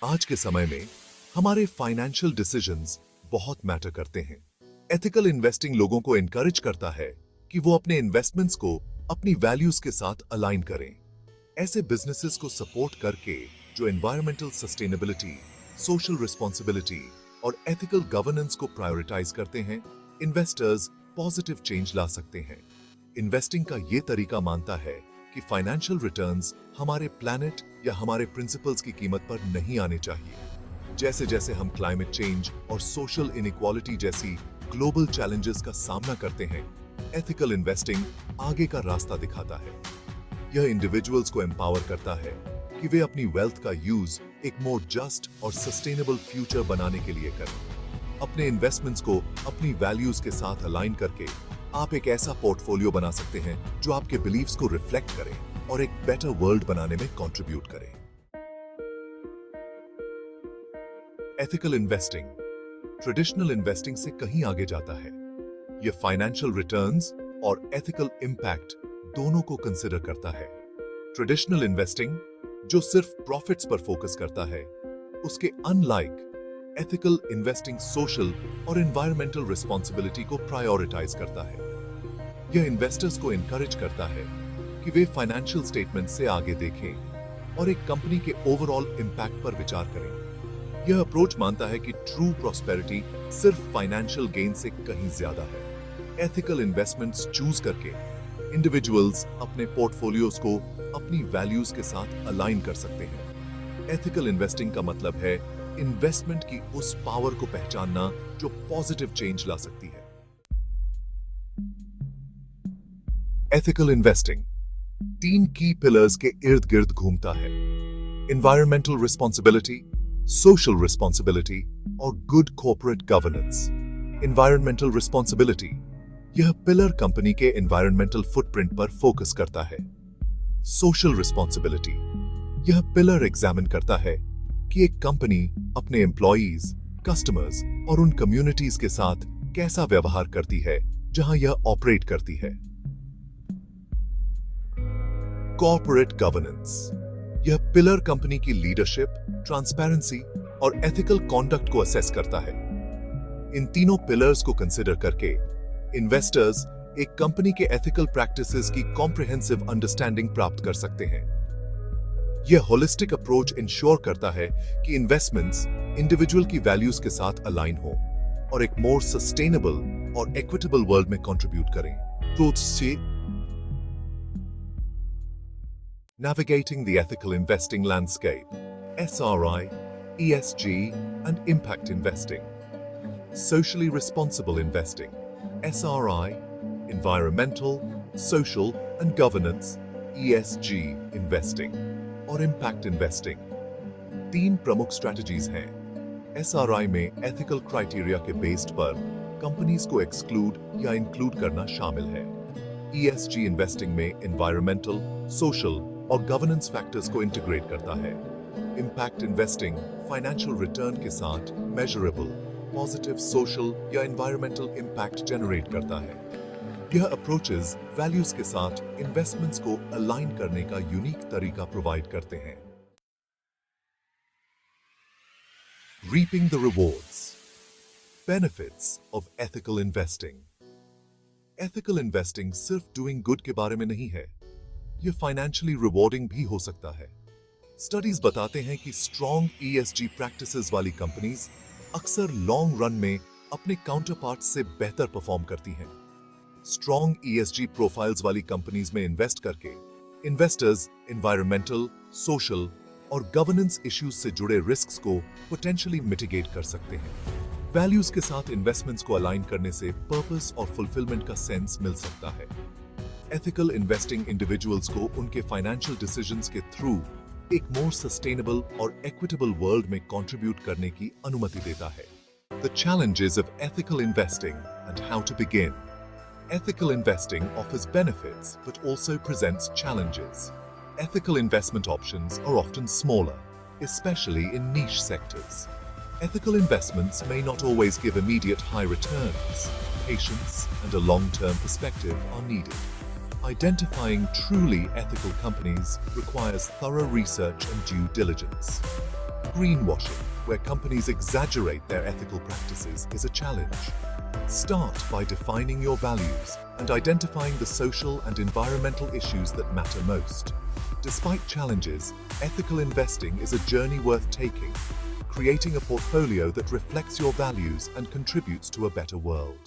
आज के समय में हमारे फाइनेंशियल डिसीजंस बहुत मैटर करते हैं। एथिकल इन्वेस्टिंग लोगों को एनकरेज करता है कि वो अपने इन्वेस्टमेंट्स को अपनी वैल्यूज के साथ अलाइन करें। ऐसे बिजनेसेस को सपोर्ट करके जो एनवायरमेंटल सस्टेनेबिलिटी, सोशल रिस्पॉन्सिबिलिटी और एथिकल गवर्नेंस को प्रायोरिटाइज करते हैं, इन्वेस्टर्स पॉजिटिव चेंज ला सकते हैं। इन्वेस्टिंग का ये तरीका मानता है कि फाइनेंशियल रिटर्न्स हमारे प्लैनेट या हमारे प्रिंसिपल्स की कीमत पर नहीं आने चाहिए। जैसे जैसे हम क्लाइमेट चेंज और सोशल इनइक्वालिटी जैसी ग्लोबल चैलेंजेस का सामना करते हैं, एथिकल इन्वेस्टिंग आगे का रास्ता दिखाता है। यह इंडिविजुअल्स को एम्पावर करता है कि वे अपनी वेल्थ का यूज एक मोर जस्ट और सस्टेनेबल फ्यूचर बनाने के लिए करें। अपने इन्वेस्टमेंट्स को अपनी वैल्यूज के साथ अलाइन करके आप एक ऐसा पोर्टफोलियो बना सकते हैं जो आपके बिलीव्स को रिफ्लेक्ट करे और एक बेटर वर्ल्ड बनाने में कंट्रीब्यूट करे। एथिकल इन्वेस्टिंग ट्रेडिशनल इन्वेस्टिंग से कहीं आगे जाता है। यह फाइनेंशियल रिटर्न्स और एथिकल इंपैक्ट दोनों को कंसिडर करता है। ट्रेडिशनल इन्वेस्टिंग जो सिर्फ प्रॉफिट्स पर फोकस करता है, उसके अनलाइक एथिकल इन्वेस्टिंग सोशल और एनवायरमेंटल रिस्पॉन्सिबिलिटी को प्रायोरिटाइज करता है। यह इन्वेस्टर्स को एनकरेज करता है कि वे फाइनेंशियल स्टेटमेंट से आगे देखें और एक कंपनी के ओवरऑल इंपैक्ट पर विचार करें। यह अप्रोच मानता है कि ट्रू प्रॉस्पेरिटी सिर्फ फाइनेंशियल गेन से कहीं ज्यादा है। एथिकल इन्वेस्टमेंट्स चूज करके इंडिविजुअल्स अपने पोर्टफोलियोज को अपनी वैल्यूज के साथ अलाइन कर सकते हैं। एथिकल इन्वेस्टिंग का मतलब है इन्वेस्टमेंट की उस पावर को पहचानना जो पॉजिटिव चेंज ला सकती है। एथिकल इन्वेस्टिंग 3 की पिलर्स के इर्द गिर्द घूमता है: एनवायरमेंटल रिस्पॉन्सिबिलिटी, सोशल रिस्पॉन्सिबिलिटी और good corporate governance. Environmental responsibility यह पिलर कंपनी के एनवायरमेंटल फुटप्रिंट पर फोकस करता है। सोशल रिस्पॉन्सिबिलिटी यह पिलर एग्जामिन करता है कि एक कंपनी अपने एम्प्लॉइज, कस्टमर्स और उन कम्युनिटीज के साथ कैसा व्यवहार करती है जहां यह ऑपरेट करती है। कॉर्पोरेट गवर्नेंस यह पिलर कंपनी की लीडरशिप, ट्रांसपेरेंसी और एथिकल कॉन्डक्ट को असेस करता है। इन तीनों पिलर्स को कंसिडर करके इन्वेस्टर्स एक कंपनी के एथिकल प्रैक्टिसेस की कॉम्प्रिहेंसिव अंडरस्टैंडिंग प्राप्त कर सकते हैं। यह होलिस्टिक अप्रोच इंश्योर करता है कि इन्वेस्टमेंट्स इंडिविजुअल की वैल्यूज के साथ अलाइन हो और एक मोर सस्टेनेबल और इक्विटेबल वर्ल्ड में कंट्रीब्यूट करें। Navigating the ethical investing landscape, SRI, ESG, and impact investing. Socially responsible investing, SRI, environmental, social, and governance, ESG investing, और impact investing। 3 प्रमुख स्ट्रैटेजीज हैं। SRI में एथिकल क्राइटेरिया के based पर companies को exclude या इंक्लूड करना शामिल है। ESG इन्वेस्टिंग में एनवायरमेंटल, सोशल और गवर्नेंस फैक्टर्स को इंटीग्रेट करता है। इम्पैक्ट इन्वेस्टिंग फाइनेंशियल रिटर्न के साथ मेजरेबल, पॉजिटिव सोशल या एनवायरमेंटल इम्पैक्ट जनरेट करता है। यह अप्रोचेस वैल्यूज के साथ इन्वेस्टमेंट्स को अलाइन करने का यूनिक तरीका प्रोवाइड करते हैं। Reaping the rewards. Benefits of ethical investing. Ethical investing सिर्फ doing good के बारे में नहीं है, यह फाइनेंशियली रिवॉर्डिंग भी हो सकता है। स्टडीज बताते हैं कि स्ट्रॉन्ग ESG प्रैक्टिसेस वाली कंपनीज अक्सर लॉन्ग रन में अपने काउंटरपार्ट्स से बेहतर परफॉर्म करती हैं। स्ट्रॉन्ग ESG प्रोफाइल्स वाली कंपनीज में इन्वेस्ट करके इन्वेस्टर्स एनवायरमेंटल, सोशल और गवर्नेंस इश्यूज से जुड़े रिस्क्स को पोटेंशियली मिटिगेट कर सकते हैं। वैल्यूज के साथ इन्वेस्टमेंट्स को अलाइन करने से पर्पस और फुलफिलमेंट का सेंस मिल सकता है। एथिकल इन्वेस्टिंग इंडिविजुअल्स को उनके फाइनेंशियल डिसीजंस के थ्रू एक मोर सस्टेनेबल और इक्विटेबल वर्ल्ड में कंट्रीब्यूट करने की अनुमति देता है। The challenges of ethical investing and how to begin. Ethical investing offers benefits but also presents challenges. Ethical investment options are often smaller, especially in niche sectors. Ethical investments may not always give immediate high returns. Patience and a long-term perspective are needed. Identifying truly ethical companies requires thorough research and due diligence. Greenwashing, where companies exaggerate their ethical practices, is a challenge. Start by defining your values and identifying the social and environmental issues that matter most. Despite challenges, ethical investing is a journey worth taking, creating a portfolio that reflects your values and contributes to a better world.